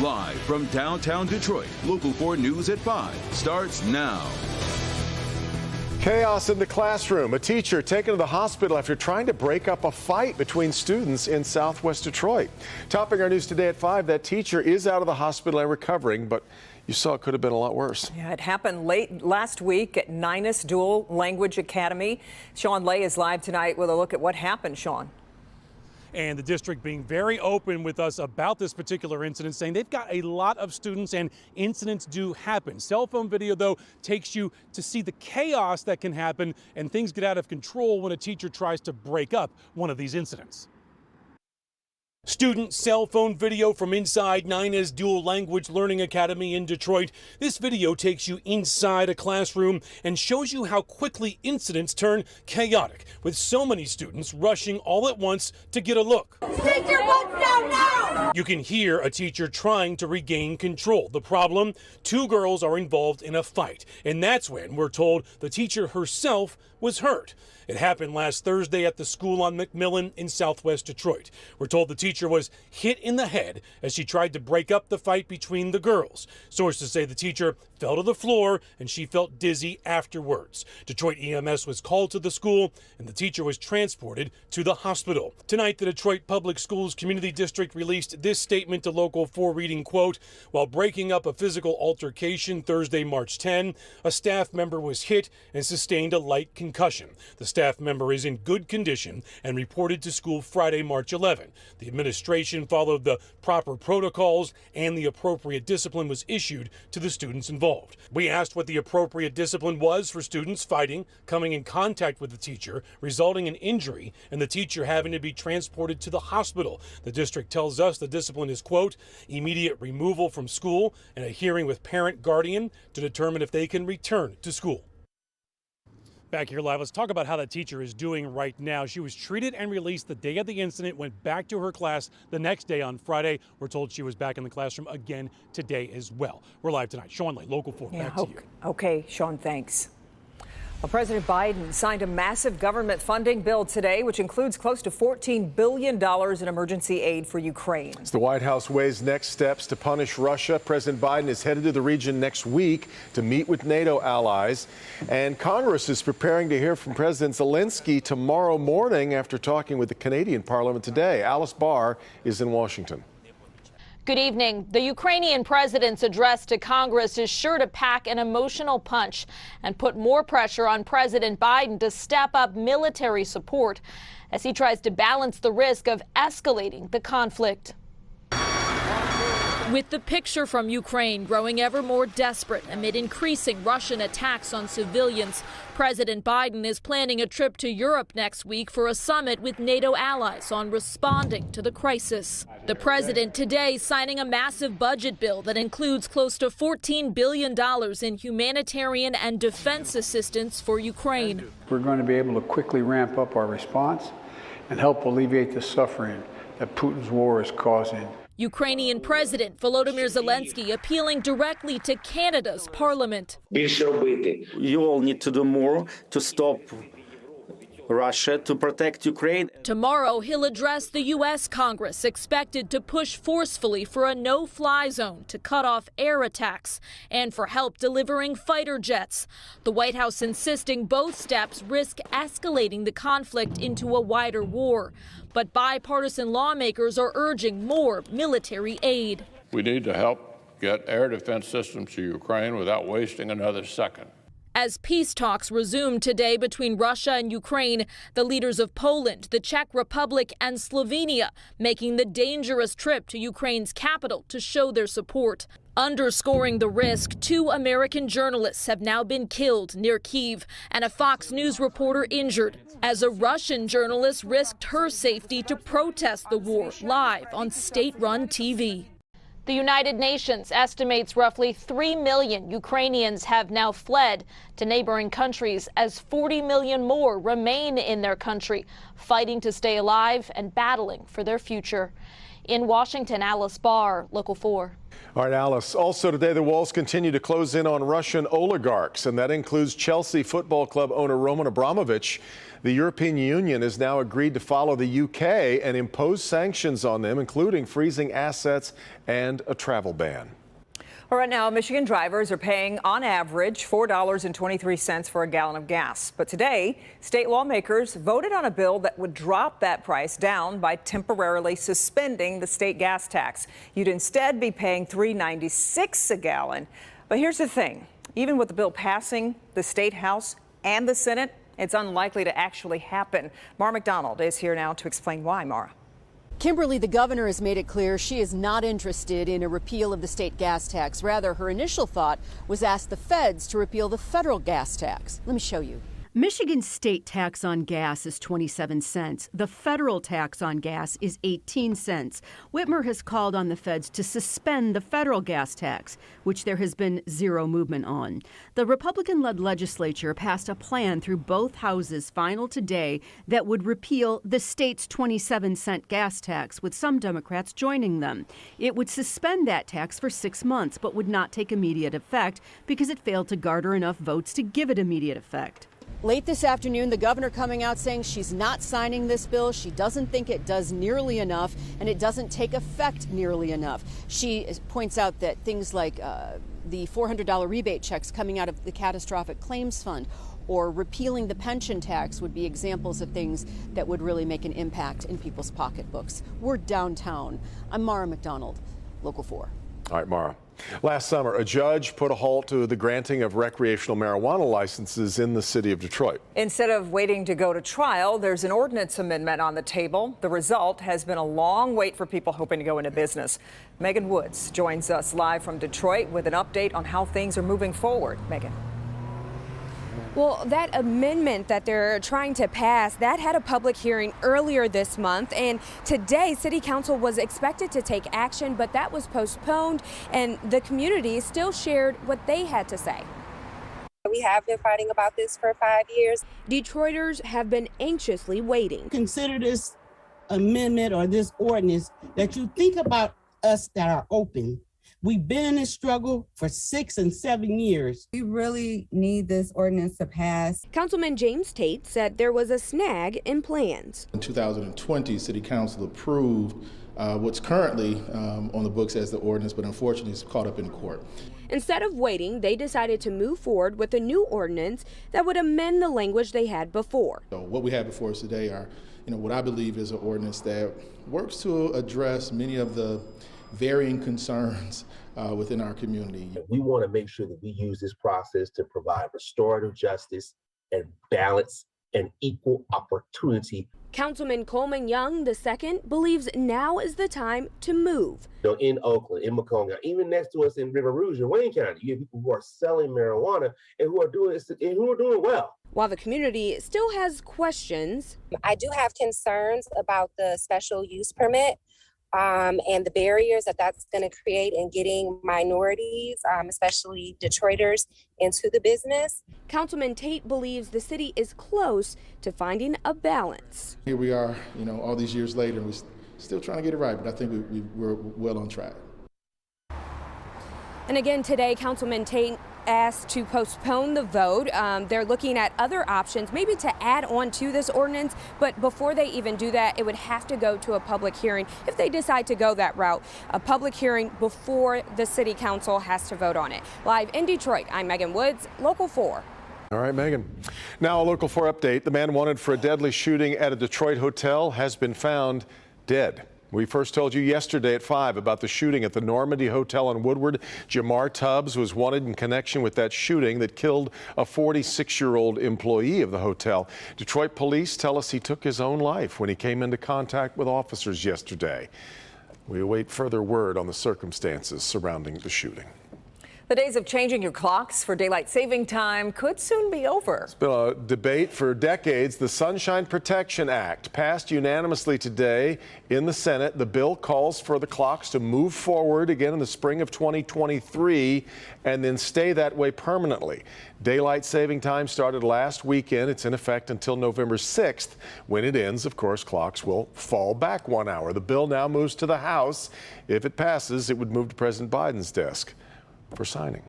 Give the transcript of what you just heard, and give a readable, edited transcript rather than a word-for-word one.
Live from downtown Detroit, Local 4 News at 5 starts now. Chaos in the classroom. A teacher taken to the hospital after trying to break up a fight between students in Southwest Detroit. Topping our news today at 5, that teacher is out of the hospital and recovering, but you saw it could have been a lot worse. Yeah, it happened late last week at Ninus Dual Language Academy. Sean Lay is live tonight with a look at what happened, Sean. And the district being very open with us about this particular incident, saying they've got a lot of students and incidents do happen. Cell phone video, though, takes you to see the chaos that can happen and things get out of control when a teacher tries to break up one of these incidents. Student cell phone video from inside Ninus Dual Language Learning Academy in Detroit. This video takes you inside a classroom and shows you how quickly incidents turn chaotic, with so many students rushing all at once to get a look. Sit your butts down now! You can hear a teacher trying to regain control. The problem, 2 girls are involved in a fight, and that's when we're told the teacher herself was hurt. It happened last Thursday at the school on McMillan in Southwest Detroit. We're told the teacher was hit in the head as she tried to break up the fight between the girls. Sources say the teacher fell to the floor and she felt dizzy afterwards. Detroit EMS was called to the school and the teacher was transported to the hospital. Tonight, the Detroit Public Schools Community District released this statement to Local 4 reading, quote, "While breaking up a physical altercation Thursday, March 10, a staff member was hit and sustained a light concussion. The staff member is in good condition and reported to school Friday, March 11. The administration followed the proper protocols and the appropriate discipline was issued to the students involved." We asked what the appropriate discipline was for students fighting, coming in contact with the teacher, resulting in injury, and the teacher having to be transported to the hospital. The district tells us the discipline is, quote, "immediate removal from school and a hearing with parent guardian to determine if they can return to school." Back here live, let's talk about how that teacher is doing right now. She was treated and released the day of the incident, went back to her class the next day on Friday. We're told she was back in the classroom again today as well. We're live tonight. Sean Lay, Local 4, back to you. Okay, Sean, thanks. Well, President Biden signed a massive government funding bill today, which includes close to $14 billion in emergency aid for Ukraine. As the White House weighs next steps to punish Russia, President Biden is headed to the region next week to meet with NATO allies. And Congress is preparing to hear from President Zelensky tomorrow morning after talking with the Canadian Parliament today. Alice Barr is in Washington. Good evening. The Ukrainian president's address to Congress is sure to pack an emotional punch and put more pressure on President Biden to step up military support as he tries to balance the risk of escalating the conflict. With the picture from Ukraine growing ever more desperate amid increasing Russian attacks on civilians, President Biden is planning a trip to Europe next week for a summit with NATO allies on responding to the crisis. The president today signing a massive budget bill that includes close to $14 billion in humanitarian and defense assistance for Ukraine. We're going to be able to quickly ramp up our response and help alleviate the suffering that Putin's war is causing. Ukrainian President Volodymyr Zelensky appealing directly to Canada's parliament. You all need to do more to stop Russia, to protect Ukraine. Tomorrow, he'll address the U.S. Congress, expected to push forcefully for a no-fly zone to cut off air attacks and for help delivering fighter jets. The White House insisting both steps risk escalating the conflict into a wider war. But bipartisan lawmakers are urging more military aid. We need to help get air defense systems to Ukraine without wasting another second. As peace talks resume today between Russia and Ukraine, the leaders of Poland, the Czech Republic, and Slovenia making the dangerous trip to Ukraine's capital to show their support. Underscoring the risk, 2 American journalists have now been killed near Kyiv and a Fox News reporter injured as a Russian journalist risked her safety to protest the war live on state-run TV. The United Nations estimates roughly 3 million Ukrainians have now fled to neighboring countries as 40 million more remain in their country, fighting to stay alive and battling for their future. In Washington, Alice Barr, Local 4. All right, Alice. Also today, the walls continue to close in on Russian oligarchs, and that includes Chelsea Football Club owner Roman Abramovich. The European Union has now agreed to follow the UK and impose sanctions on them, including freezing assets and a travel ban. All right, now Michigan drivers are paying on average $4.23 for a gallon of gas. But today, state lawmakers voted on a bill that would drop that price down by temporarily suspending the state gas tax. You'd instead be paying $3.96 a gallon. But here's the thing. Even with the bill passing the state house and the Senate, it's unlikely to actually happen. Mara McDonald is here now to explain why. Mara. Kimberly, the governor has made it clear she is not interested in a repeal of the state gas tax. Rather, her initial thought was ask the feds to repeal the federal gas tax. Let me show you. Michigan's state tax on gas is 27 cents. The federal tax on gas is 18 cents. Whitmer has called on the feds to suspend the federal gas tax, which there has been zero movement on. The Republican-led legislature passed a plan through both houses, final today, that would repeal the state's 27-cent gas tax, with some Democrats joining them. It would suspend that tax for 6 months, but would not take immediate effect because it failed to garner enough votes to give it immediate effect. Late this afternoon, the governor coming out saying she's not signing this bill. She doesn't think it does nearly enough, and it doesn't take effect nearly enough. She points out that things like the $400 rebate checks coming out of the catastrophic claims fund or repealing the pension tax would be examples of things that would really make an impact in people's pocketbooks. We're downtown. I'm Mara McDonald, Local 4. All right, Mara. Last summer, a judge put a halt to the granting of recreational marijuana licenses in the city of Detroit. Instead of waiting to go to trial, there's an ordinance amendment on the table. The result has been a long wait for people hoping to go into business. Megan Woods joins us live from Detroit with an update on how things are moving forward. Megan. Well, that amendment that they're trying to pass, that had a public hearing earlier this month, and today City Council was expected to take action, but that was postponed, and the community still shared what they had to say. We have been fighting about this for 5 years. Detroiters have been anxiously waiting. Consider this amendment or this ordinance that you think about us that are open. We've been in this struggle for 6 and 7 years. We really need this ordinance to pass. Councilman James Tate said there was a snag in plans. In 2020, City Council approved what's currently on the books as the ordinance, but unfortunately it's caught up in court. Instead of waiting, they decided to move forward with a new ordinance that would amend the language they had before. So what we have before us today are, what I believe is an ordinance that works to address many of the varying concerns within our community. We want to make sure that we use this process to provide restorative justice and balance and equal opportunity. Councilman Coleman Young II believes now is the time to move. In Oakland, in Macomb, even next to us in River Rouge in Wayne County, you have people who are selling marijuana and who are doing well. While the community still has questions, I do have concerns about the special use permit. And the barriers that that's going to create in getting minorities, especially Detroiters, into the business. Councilman Tate believes the city is close to finding a balance. Here we are, all these years later, we're still trying to get it right, but I think we're well on track. And again today, Councilman Tate asked to postpone the vote. They're looking at other options, maybe to add on to this ordinance, but before they even do that, it would have to go to a public hearing if they decide to go that route. A public hearing before the City Council has to vote on it. Live in Detroit, I'm Megan Woods, Local 4. All right, Megan. Now a Local 4 update. The man wanted for a deadly shooting at a Detroit hotel has been found dead. We first told you yesterday at 5 about the shooting at the Normandy Hotel in Woodward. Jamar Tubbs was wanted in connection with that shooting that killed a 46-year-old employee of the hotel. Detroit police tell us he took his own life when he came into contact with officers yesterday. We await further word on the circumstances surrounding the shooting. The days of changing your clocks for daylight saving time could soon be over. It's been a debate for decades. The Sunshine Protection Act passed unanimously today in the Senate. The bill calls for the clocks to move forward again in the spring of 2023 and then stay that way permanently. Daylight saving time started last weekend. It's in effect until November 6th. When it ends, of course, clocks will fall back 1 hour. The bill now moves to the House. If it passes, it would move to President Biden's desk for signing.